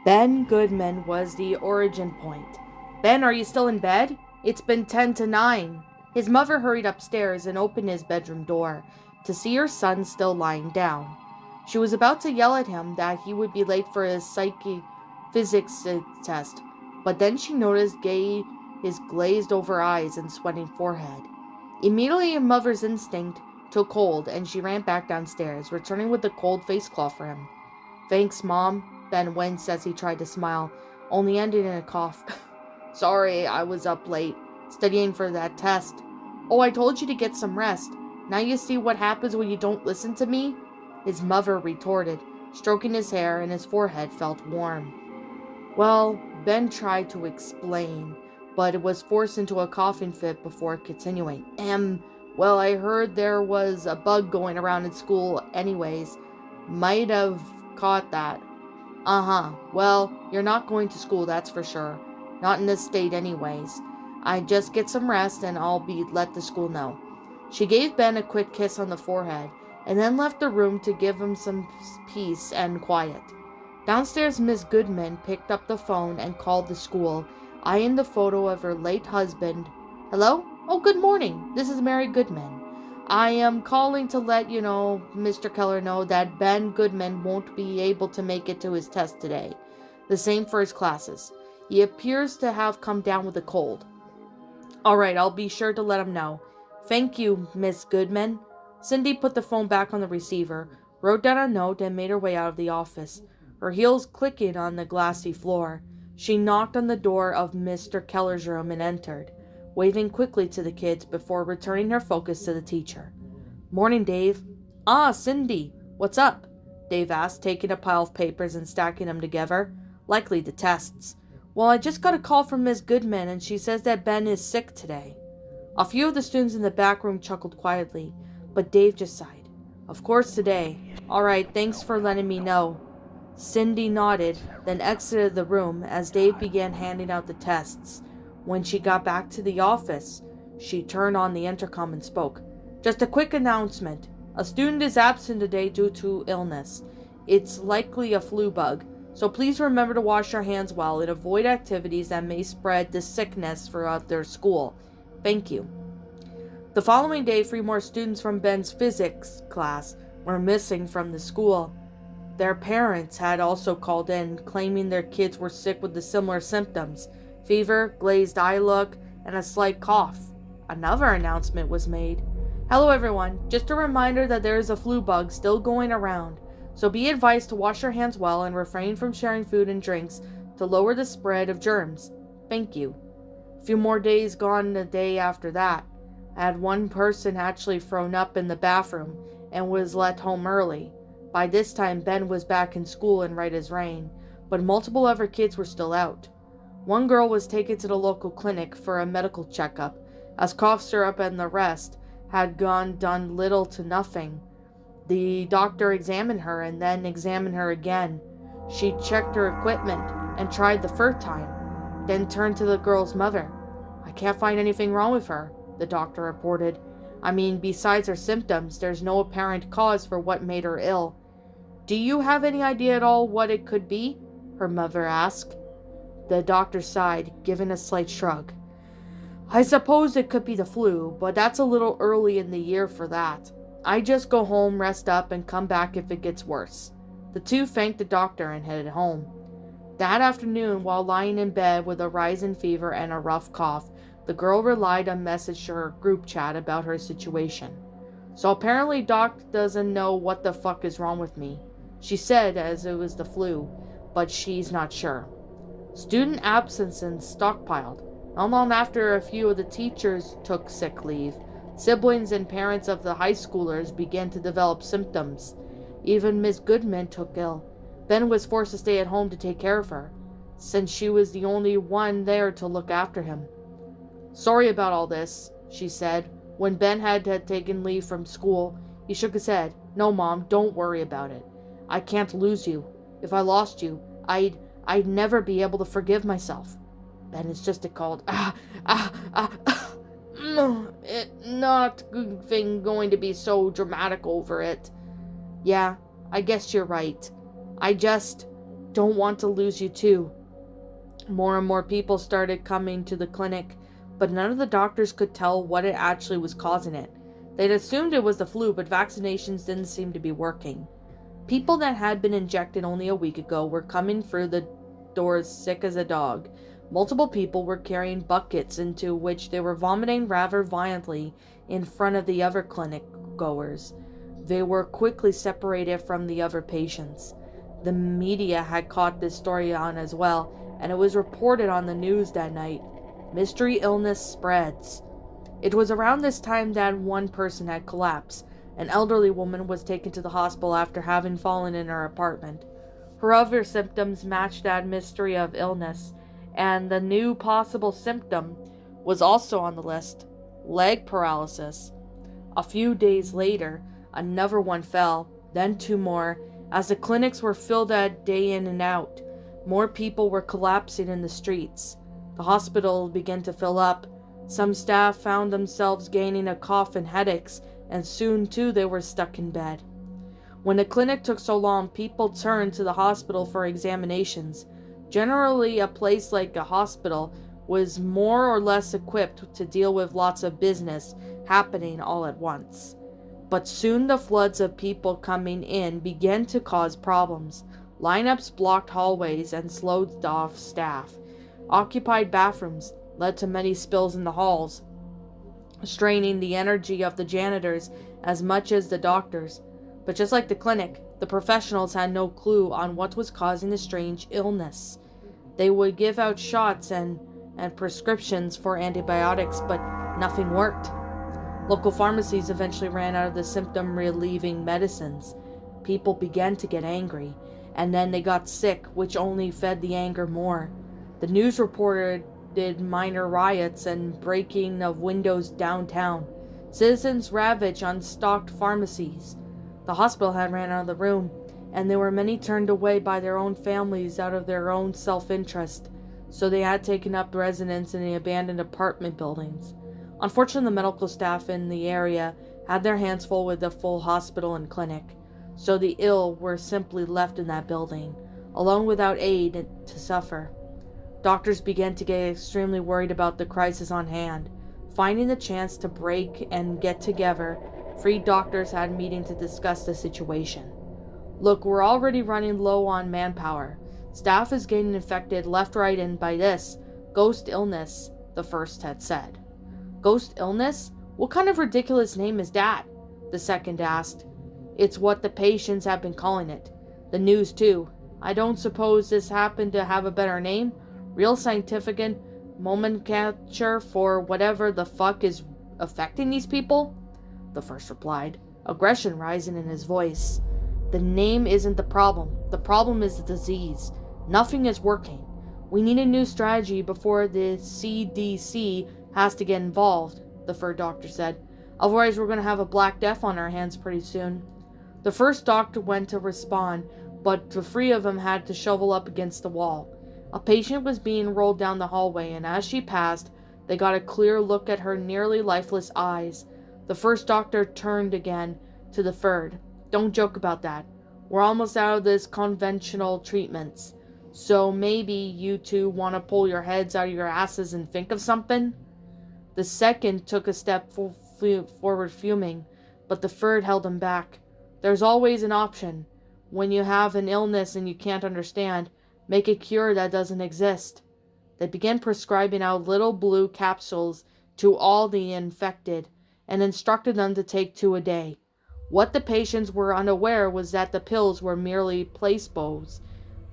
Ben Goodman was the origin point. Ben, are you still in bed? It's been 10 to 9. His mother hurried upstairs and opened his bedroom door to see her son still lying down. She was about to yell at him that he would be late for his physics test, but then she noticed his glazed over eyes and sweating forehead. Immediately, her mother's instinct took hold and she ran back downstairs, returning with a cold face cloth for him. Thanks, Mom. Ben winced as he tried to smile, only ended in a cough. Sorry, I was up late, studying for that test. Oh, I told you to get some rest. Now you see what happens when you don't listen to me? His mother retorted, stroking his hair, and his forehead felt warm. Well, Ben tried to explain, but was forced into a coughing fit before continuing. Well, I heard there was a bug going around in school anyways. Might have caught that. Uh-huh. Well, you're not going to school, that's for sure. Not in this state anyways. I just get some rest and I'll let the school know. She gave Ben a quick kiss on the forehead and then left the room to give him some peace and quiet. Downstairs, Miss Goodman picked up the phone and called the school, eyeing the photo of her late husband. Hello? Oh, good morning. This is Mary Goodman. I am calling to let you know, Mr. Keller, know that Ben Goodman won't be able to make it to his test today. The same for his classes. He appears to have come down with a cold. All right, I'll be sure to let him know. Thank you, Miss Goodman. Cindy put the phone back on the receiver, wrote down a note, and made her way out of the office, her heels clicking on the glassy floor. She knocked on the door of Mr. Keller's room and entered, waving quickly to the kids before returning her focus to the teacher. Morning, Dave. Ah, Cindy. What's up? Dave asked, taking a pile of papers and stacking them together. Likely the tests. Well, I just got a call from Miss Goodman, and she says that Ben is sick today. A few of the students in the back room chuckled quietly, but Dave just sighed. Of course today. All right, thanks for letting me know. Cindy nodded, then exited the room as Dave began handing out the tests. When she got back to the office, she turned on the intercom and spoke. Just a quick announcement. A student is absent today due to illness. It's likely a flu bug, so please remember to wash your hands well and avoid activities that may spread the sickness throughout their school. Thank you. The following day, 3 more students from Ben's physics class were missing from the school. Their parents had also called in, claiming their kids were sick with the similar symptoms: fever, glazed eye look, and a slight cough. Another announcement was made. Hello everyone, just a reminder that there is a flu bug still going around, so be advised to wash your hands well and refrain from sharing food and drinks to lower the spread of germs. Thank you. A few more days gone the day after that. I had one person actually thrown up in the bathroom and was let home early. By this time, Ben was back in school and right as rain, but multiple other kids were still out. One girl was taken to the local clinic for a medical checkup, as cough syrup and the rest had done little to nothing. The doctor examined her and then examined her again. She checked her equipment and tried the third time, then turned to the girl's mother. I can't find anything wrong with her, the doctor reported. I mean, besides her symptoms, there's no apparent cause for what made her ill. Do you have any idea at all what it could be? Her mother asked. The doctor sighed, giving a slight shrug. I suppose it could be the flu, but that's a little early in the year for that. I just go home, rest up, and come back if it gets worse. The two thanked the doctor and headed home. That afternoon, while lying in bed with a rising fever and a rough cough, the girl relied on message to her group chat about her situation. So apparently Doc doesn't know what the fuck is wrong with me. She said as it was the flu, but she's not sure. Student absences stockpiled. Not long after a few of the teachers took sick leave, siblings and parents of the high schoolers began to develop symptoms. Even Miss Goodman took ill. Ben was forced to stay at home to take care of her, since she was the only one there to look after him. Sorry about all this, she said. When Ben had taken leave from school, he shook his head. No, Mom, don't worry about it. I can't lose you. If I lost you, I'd never be able to forgive myself. Ben is just a cold. Not going to be so dramatic over it. Yeah, I guess you're right. Don't want to lose you too." More and more people started coming to the clinic, but none of the doctors could tell what it actually was causing it. They'd assumed it was the flu, but vaccinations didn't seem to be working. People that had been injected only a week ago were coming through the doors sick as a dog. Multiple people were carrying buckets into which they were vomiting rather violently in front of the other clinic goers. They were quickly separated from the other patients. The media had caught this story on as well, and it was reported on the news that night. Mystery illness spreads. It was around this time that one person had collapsed. An elderly woman was taken to the hospital after having fallen in her apartment. Her other symptoms matched that mystery of illness, and the new possible symptom was also on the list: leg paralysis. A few days later, another one fell, then two more. As the clinics were filled day in and out, more people were collapsing in the streets. The hospital began to fill up. Some staff found themselves gaining a cough and headaches, and soon too they were stuck in bed. When the clinic took so long, people turned to the hospital for examinations. Generally, a place like a hospital was more or less equipped to deal with lots of business happening all at once. But soon the floods of people coming in began to cause problems. Lineups blocked hallways and slowed off staff. Occupied bathrooms led to many spills in the halls, straining the energy of the janitors as much as the doctors. But just like the clinic, the professionals had no clue on what was causing the strange illness. They would give out shots and prescriptions for antibiotics, but nothing worked. Local pharmacies eventually ran out of the symptom-relieving medicines. People began to get angry, and then they got sick, which only fed the anger more. The news reported minor riots and breaking of windows downtown. Citizens ravaged unstocked pharmacies. The hospital had ran out of the room, and there were many turned away by their own families out of their own self-interest, so they had taken up residence in the abandoned apartment buildings. Unfortunately, the medical staff in the area had their hands full with the full hospital and clinic, so the ill were simply left in that building, alone without aid to suffer. Doctors began to get extremely worried about the crisis on hand. Finding the chance to break and get together, 3 doctors had a meeting to discuss the situation. "Look, we're already running low on manpower. Staff is getting infected left, right, and by this ghost illness," the first had said. "Ghost illness? What kind of ridiculous name is that?" the second asked. "It's what the patients have been calling it. The news, too. I don't suppose this happened to have a better name? Real scientific nomenclature for whatever the fuck is affecting these people?" the first replied, aggression rising in his voice. "The name isn't the problem. The problem is the disease. Nothing is working. We need a new strategy before the CDC has to get involved," the third doctor said. "Otherwise, we're going to have a Black Death on our hands pretty soon." The first doctor went to respond, but the 3 of them had to shovel up against the wall. A patient was being rolled down the hallway, and as she passed, they got a clear look at her nearly lifeless eyes. The first doctor turned again to the third. "Don't joke about that. We're almost out of this conventional treatments. So maybe you two want to pull your heads out of your asses and think of something?" The second took a step forward fuming, but the third held him back. "There's always an option. When you have an illness and you can't understand, make a cure that doesn't exist." They began prescribing out little blue capsules to all the infected and instructed them to take 2 a day. What the patients were unaware was that the pills were merely placebos.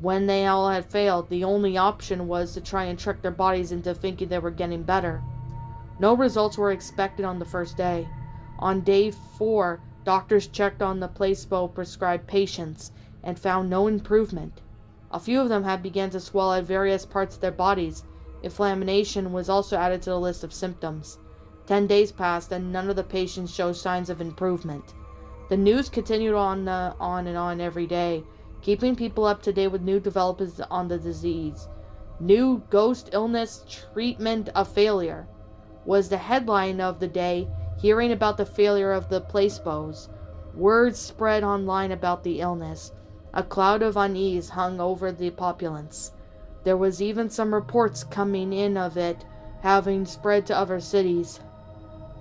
When they all had failed, the only option was to try and trick their bodies into thinking they were getting better. No results were expected on the first day. On day 4, doctors checked on the placebo-prescribed patients and found no improvement. A few of them had begun to swell at various parts of their bodies. Inflammation was also added to the list of symptoms. 10 days passed and none of the patients showed signs of improvement. The news continued on and on every day, keeping people up to date with new developments on the disease. "New ghost illness treatment a failure" was the headline of the day. Hearing about the failure of the placebos, words spread online about the illness. A cloud of unease hung over the populace. There was even some reports coming in of it having spread to other cities.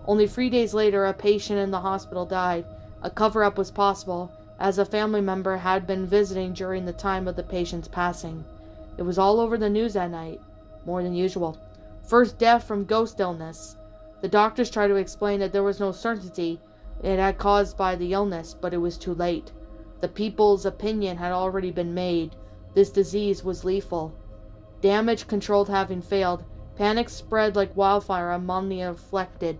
Only 3 days later, a patient in the hospital died. A cover-up was possible, as a family member had been visiting during the time of the patient's passing. It was all over the news that night, more than usual. First death from ghost illness. The doctors tried to explain that there was no certainty it had caused by the illness, but it was too late. The people's opinion had already been made. This disease was lethal. Damage control having failed, panic spread like wildfire among the afflicted.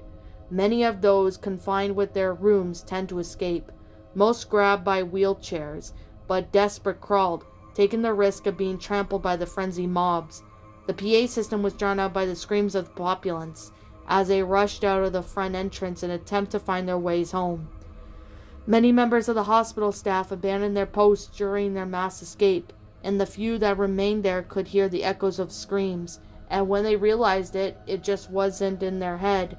Many of those confined with their rooms tend to escape. Most grabbed by wheelchairs, but desperate crawled, taking the risk of being trampled by the frenzied mobs. The PA system was drowned out by the screams of the populace as they rushed out of the front entrance in an attempt to find their ways home. Many members of the hospital staff abandoned their posts during their mass escape, and the few that remained there could hear the echoes of screams, and when they realized it just wasn't in their head,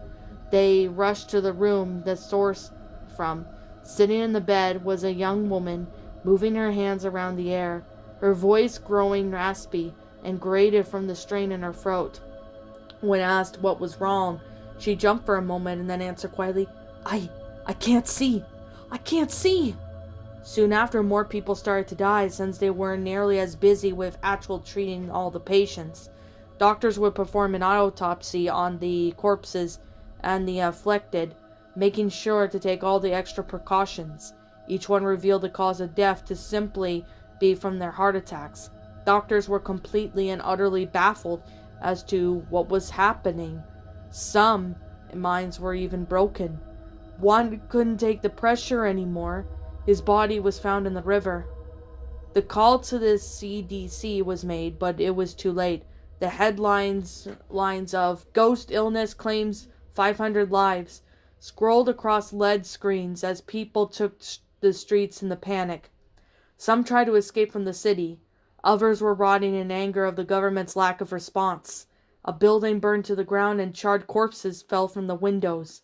they rushed to the room the source from. Sitting in the bed was a young woman, moving her hands around the air, her voice growing raspy and grated from the strain in her throat. When asked what was wrong, she jumped for a moment and then answered quietly, I can't see. I can't see. Soon after, more people started to die since they weren't nearly as busy with actual treating all the patients. Doctors would perform an autopsy on the corpses and the afflicted, making sure to take all the extra precautions. Each one revealed the cause of death to simply be from their heart attacks. Doctors were completely and utterly baffled as to what was happening. Some minds were even broken. One couldn't take the pressure anymore. His body was found in the river. The call to the CDC was made, but it was too late. The headlines of "Ghost Illness Claims 500 Lives" scrolled across LED screens as people took the streets in the panic. Some tried to escape from the city. Others were rotting in anger of the government's lack of response. A building burned to the ground and charred corpses fell from the windows.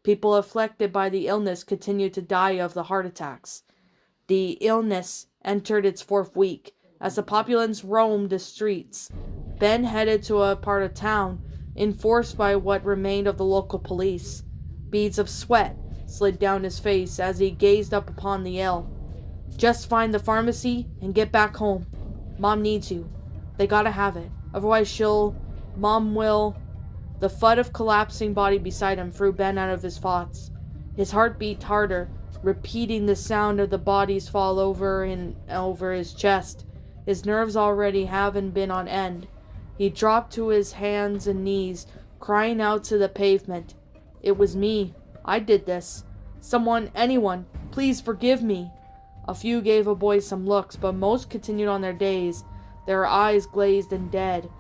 People afflicted by the illness continued to die of the heart attacks. The illness entered its 4th week. As the populace roamed the streets, Ben headed to a part of town, enforced by what remained of the local police. Beads of sweat slid down his face as he gazed up upon the ill. Just find the pharmacy and get back home. Mom needs you. They gotta have it. Otherwise Mom will... The thud of collapsing body beside him threw Ben out of his thoughts. His heart beat harder, repeating the sound of the bodies fall over his chest. His nerves already haven't been on end. He dropped to his hands and knees, crying out to the pavement. It was me. I did this. Someone, anyone, please forgive me. A few gave the boy some looks, but most continued on their days, their eyes glazed and dead.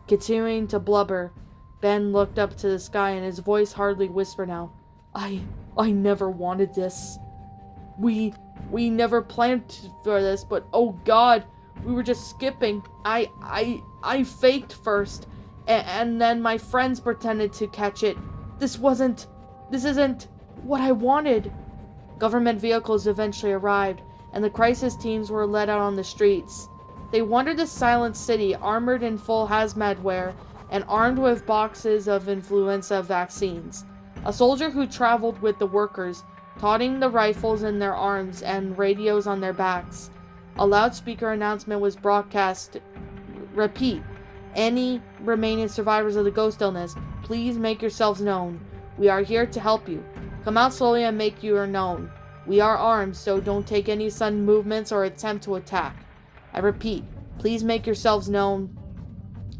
Continuing to blubber, Ben looked up to the sky and his voice hardly whispered now. I never wanted this. We never planned for this, but oh God, we were just skipping. I faked first, and then my friends pretended to catch it. This isn't what I wanted. Government vehicles eventually arrived, and the crisis teams were led out on the streets. They wandered the silent city, armored in full hazmat wear, and armed with boxes of influenza vaccines. A soldier who traveled with the workers, toting the rifles in their arms and radios on their backs. A loudspeaker announcement was broadcast. Repeat, any remaining survivors of the ghost illness, please make yourselves known. We are here to help you. Come out slowly and make you known. We are armed, so don't take any sudden movements or attempt to attack. I repeat, please make yourselves known.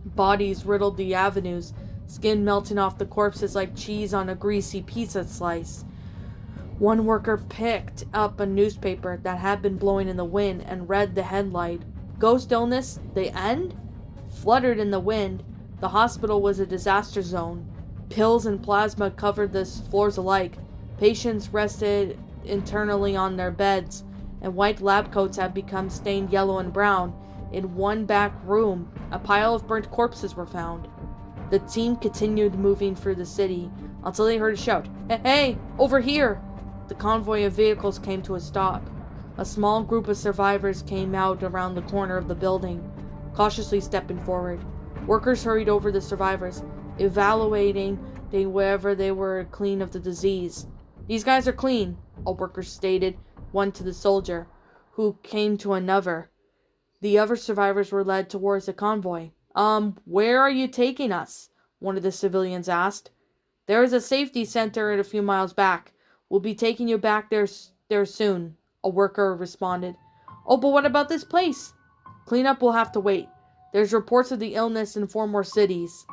Bodies riddled the avenues, skin melting off the corpses like cheese on a greasy pizza slice. One worker picked up a newspaper that had been blowing in the wind and read the headline, "Ghost Illness, the End?" Fluttered in the wind, the hospital was a disaster zone. Pills and plasma covered the floors alike. Patients rested internally on their beds, and white lab coats had become stained yellow and brown. In one back room, a pile of burnt corpses were found. The team continued moving through the city until they heard a shout, "Hey, over here!" The convoy of vehicles came to a stop. A small group of survivors came out around the corner of the building, cautiously stepping forward. Workers hurried over the survivors, evaluating whether they were clean of the disease. "These guys are clean," a worker stated, one to the soldier, who came to another. The other survivors were led towards the convoy. Where are you taking us?" one of the civilians asked. "There is a safety center a few miles back. We'll be taking you back there soon," a worker responded. "Oh, but what about this place?" "Cleanup will have to wait. There's reports of the illness in 4 more cities."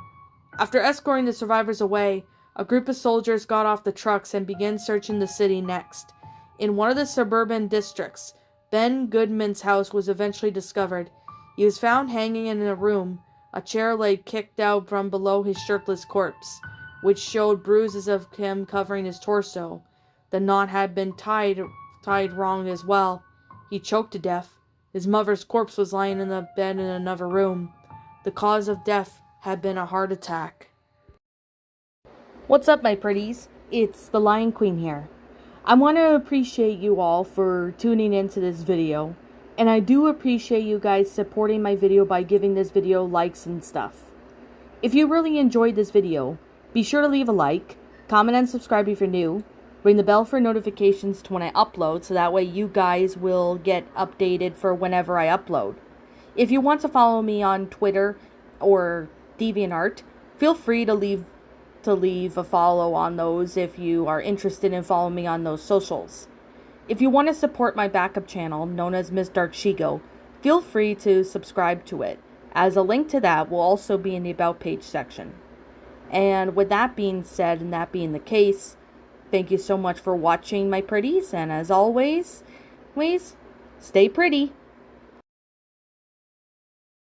After escorting the survivors away, a group of soldiers got off the trucks and began searching the city next. In one of the suburban districts, Ben Goodman's house was eventually discovered. He was found hanging in a room, a chair leg kicked out from below his shirtless corpse, which showed bruises of him covering his torso. The knot had been tied wrong as well. He choked to death. His mother's corpse was lying in the bed in another room. The cause of death had been a heart attack. What's up, my pretties? It's the Lion Queen here. I want to appreciate you all for tuning into this video, and I do appreciate you guys supporting my video by giving this video likes and stuff. If you really enjoyed this video, be sure to leave a like, comment and subscribe if you're new, ring the bell for notifications to when I upload so that way you guys will get updated for whenever I upload. If you want to follow me on Twitter or DeviantArt, feel free to leave a follow on those if you are interested in following me on those socials. If you want to support my backup channel, known as Miss Dark Shigo, feel free to subscribe to it, as a link to that will also be in the About page section. And with that being said, and that being the case, thank you so much for watching, my pretties, and as always, stay pretty.